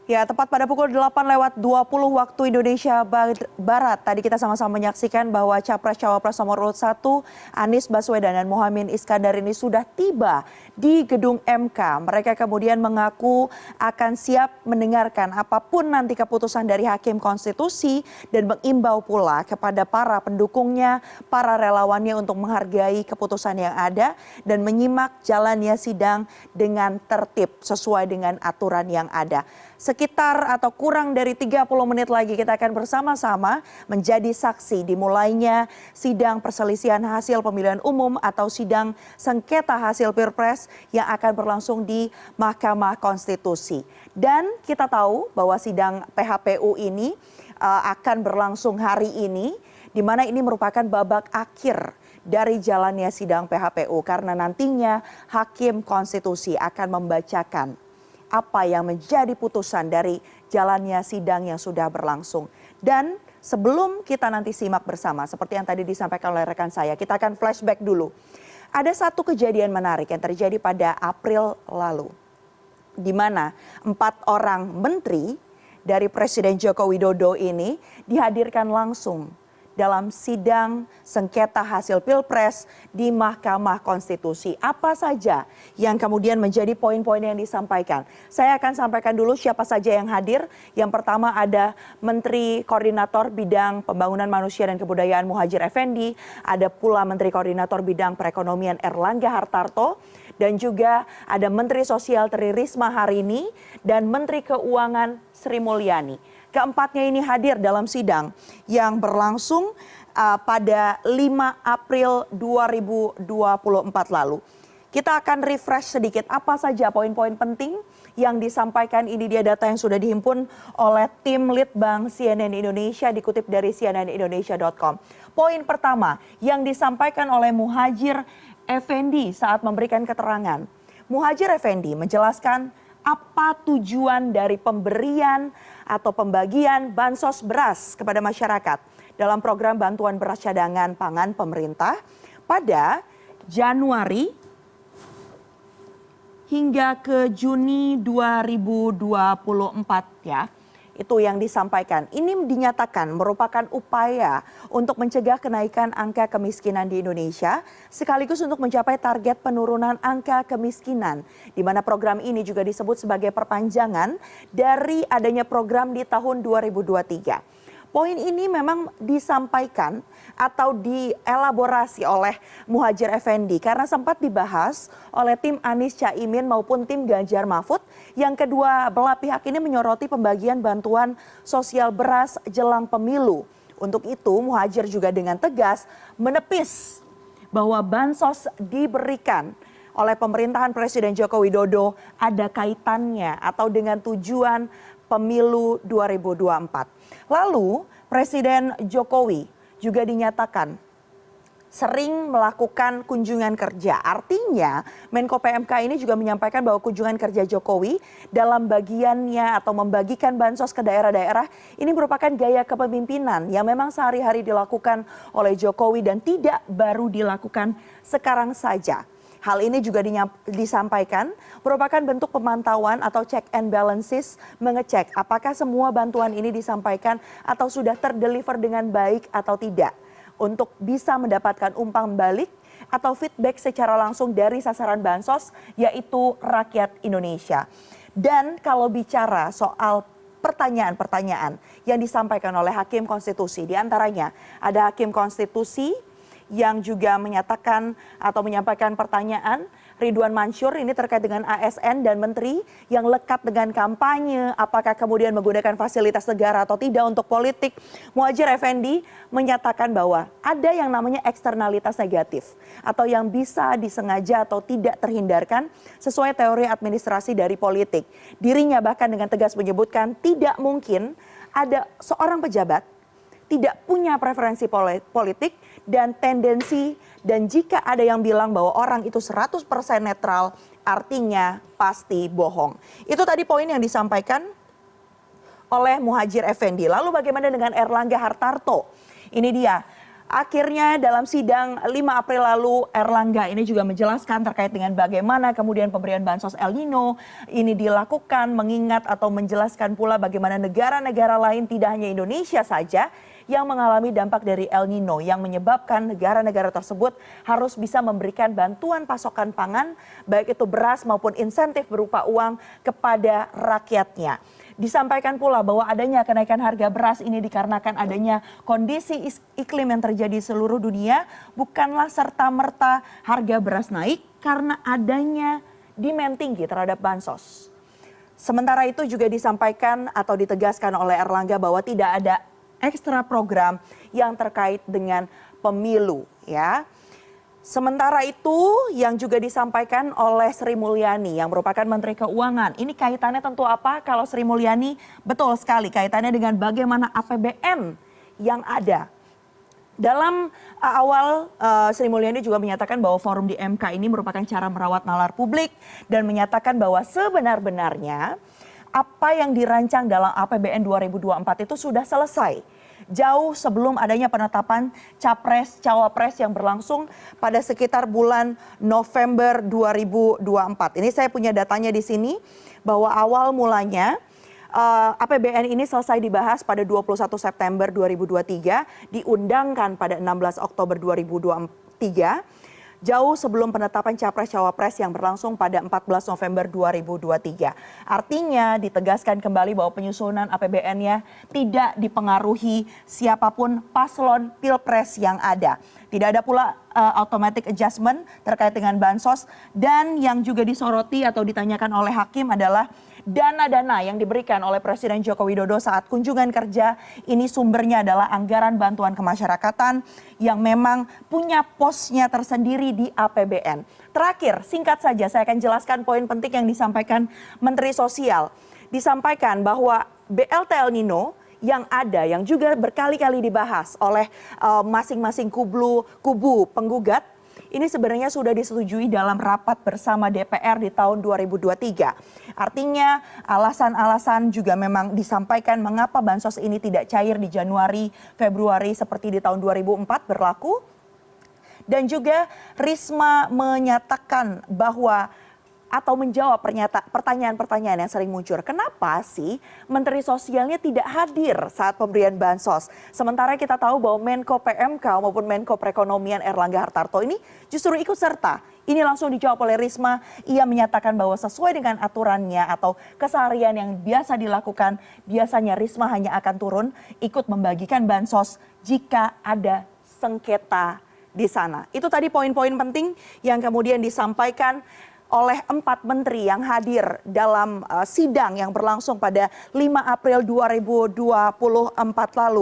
Ya, tepat pada pukul 8:20 waktu Indonesia Barat. Tadi kita sama-sama menyaksikan bahwa Capres-Cawapres nomor urut 1 Anies Baswedan dan Muhaimin Iskandar ini sudah tiba di gedung MK. Mereka kemudian mengaku akan siap mendengarkan apapun nanti keputusan dari Hakim Konstitusi dan mengimbau pula kepada para pendukungnya, para relawannya untuk menghargai keputusan yang ada dan menyimak jalannya sidang dengan tertib sesuai dengan aturan yang ada. Sekitar atau kurang dari 30 menit lagi kita akan bersama-sama menjadi saksi dimulainya sidang perselisihan hasil pemilihan umum atau sidang sengketa hasil Pilpres yang akan berlangsung di Mahkamah Konstitusi. Dan kita tahu bahwa sidang PHPU ini akan berlangsung hari ini, di mana ini merupakan babak akhir dari jalannya sidang PHPU karena nantinya Hakim Konstitusi akan membacakan apa yang menjadi putusan dari jalannya sidang yang sudah berlangsung. Dan sebelum kita nanti simak bersama, seperti yang tadi disampaikan oleh rekan saya, kita akan flashback dulu. Ada satu kejadian menarik yang terjadi pada April lalu, di mana 4 orang menteri dari Presiden Joko Widodo ini dihadirkan langsung dalam sidang sengketa hasil Pilpres di Mahkamah Konstitusi. Apa saja yang kemudian menjadi poin-poin yang disampaikan? Saya akan sampaikan dulu siapa saja yang hadir. Yang pertama ada Menteri Koordinator Bidang Pembangunan Manusia dan Kebudayaan Muhadjir Effendi, ada pula Menteri Koordinator Bidang Perekonomian Erlangga Hartarto, dan juga ada Menteri Sosial Tri Risma Harini dan Menteri Keuangan Sri Mulyani. Keempatnya ini hadir dalam sidang yang berlangsung pada 5 April 2024 lalu. Kita akan refresh sedikit apa saja poin-poin penting yang disampaikan. Ini dia data yang sudah dihimpun oleh tim Litbang CNN Indonesia dikutip dari cnnindonesia.com. Poin pertama yang disampaikan oleh Muhadjir Effendi saat memberikan keterangan. Muhadjir Effendi menjelaskan apa tujuan dari pemberian atau pembagian bansos beras kepada masyarakat dalam program bantuan beras cadangan pangan pemerintah pada Januari hingga ke Juni 2024 ya. Itu yang disampaikan. Ini dinyatakan merupakan upaya untuk mencegah kenaikan angka kemiskinan di Indonesia sekaligus untuk mencapai target penurunan angka kemiskinan, di mana program ini juga disebut sebagai perpanjangan dari adanya program di tahun 2023. Poin ini memang disampaikan atau dielaborasi oleh Muhadjir Effendi karena sempat dibahas oleh tim Anies Caimin maupun tim Ganjar Mahfud. Yang kedua belah pihak ini menyoroti pembagian bantuan sosial beras jelang pemilu. Untuk itu Muhadjir juga dengan tegas menepis bahwa bansos diberikan oleh pemerintahan Presiden Joko Widodo ada kaitannya atau dengan tujuan pemilu 2024. Lalu Presiden Jokowi juga dinyatakan sering melakukan kunjungan kerja. Artinya Menko PMK ini juga menyampaikan bahwa kunjungan kerja Jokowi dalam bagiannya atau membagikan bansos ke daerah-daerah ini merupakan gaya kepemimpinan yang memang sehari-hari dilakukan oleh Jokowi dan tidak baru dilakukan sekarang saja. Hal ini juga disampaikan merupakan bentuk pemantauan atau check and balances, mengecek apakah semua bantuan ini disampaikan atau sudah terdeliver dengan baik atau tidak untuk bisa mendapatkan umpan balik atau feedback secara langsung dari sasaran bansos yaitu rakyat Indonesia. Dan kalau bicara soal pertanyaan-pertanyaan yang disampaikan oleh Hakim Konstitusi, diantaranya ada Hakim Konstitusi yang juga menyatakan atau menyampaikan pertanyaan, Ridwan Mansur ini terkait dengan ASN dan menteri yang lekat dengan kampanye, apakah kemudian menggunakan fasilitas negara atau tidak untuk politik. Muhadjir Effendi menyatakan bahwa ada yang namanya eksternalitas negatif atau yang bisa disengaja atau tidak terhindarkan sesuai teori administrasi dari politik. Dirinya bahkan dengan tegas menyebutkan tidak mungkin ada seorang pejabat tidak punya preferensi politik dan tendensi, dan jika ada yang bilang bahwa orang itu 100% netral artinya pasti bohong. Itu tadi poin yang disampaikan oleh Muhadjir Effendi. Lalu bagaimana dengan Erlangga Hartarto? Ini dia Akhirnya dalam sidang 5 April lalu Erlangga ini juga menjelaskan terkait dengan bagaimana kemudian pemberian bansos El Nino ini dilakukan, mengingat atau menjelaskan pula bagaimana negara-negara lain tidak hanya Indonesia saja yang mengalami dampak dari El Nino yang menyebabkan negara-negara tersebut harus bisa memberikan bantuan pasokan pangan baik itu beras maupun insentif berupa uang kepada rakyatnya. Disampaikan pula bahwa adanya kenaikan harga beras ini dikarenakan adanya kondisi iklim yang terjadi di seluruh dunia, bukanlah serta-merta harga beras naik karena adanya demand tinggi terhadap bansos. Sementara itu juga disampaikan atau ditegaskan oleh Erlangga bahwa tidak ada ekstra program yang terkait dengan pemilu, ya. Sementara itu yang juga disampaikan oleh Sri Mulyani yang merupakan Menteri Keuangan. Ini kaitannya tentu apa? Kalau Sri Mulyani betul sekali kaitannya dengan bagaimana APBN yang ada. Dalam awal Sri Mulyani juga menyatakan bahwa forum di MK ini merupakan cara merawat nalar publik dan menyatakan bahwa sebenar-benarnya apa yang dirancang dalam APBN 2024 itu sudah selesai. Jauh sebelum adanya penetapan Capres-Cawapres yang berlangsung pada sekitar bulan November 2024. Ini saya punya datanya di sini bahwa awal mulanya APBN ini selesai dibahas pada 21 September 2023, diundangkan pada 16 Oktober 2023. Jauh sebelum penetapan Capres-Cawapres yang berlangsung pada 14 November 2023. Artinya ditegaskan kembali bahwa penyusunan APBN-nya tidak dipengaruhi siapapun paslon pilpres yang ada. Tidak ada pula automatic adjustment terkait dengan bansos, dan yang juga disoroti atau ditanyakan oleh hakim adalah dana-dana yang diberikan oleh Presiden Joko Widodo saat kunjungan kerja ini sumbernya adalah anggaran bantuan kemasyarakatan yang memang punya posnya tersendiri di APBN. Terakhir, singkat saja saya akan jelaskan poin penting yang disampaikan Menteri Sosial. Disampaikan bahwa BLT El Nino yang ada, yang juga berkali-kali dibahas oleh masing-masing kubu penggugat, ini sebenarnya sudah disetujui dalam rapat bersama DPR di tahun 2023. Artinya alasan-alasan juga memang disampaikan mengapa bansos ini tidak cair di Januari, Februari seperti di tahun 2004 berlaku. Dan juga Risma menyatakan bahwa atau menjawab pertanyaan-pertanyaan yang sering muncul. Kenapa sih Menteri Sosialnya tidak hadir saat pemberian bansos? Sementara kita tahu bahwa Menko PMK maupun Menko Perekonomian Erlangga Hartarto ini justru ikut serta. Ini langsung dijawab oleh Risma. Ia menyatakan bahwa sesuai dengan aturannya atau keseharian yang biasa dilakukan, biasanya Risma hanya akan turun ikut membagikan bansos jika ada sengketa di sana. Itu tadi poin-poin penting yang kemudian disampaikan oleh 4 menteri yang hadir dalam sidang yang berlangsung pada 5 April 2024 lalu.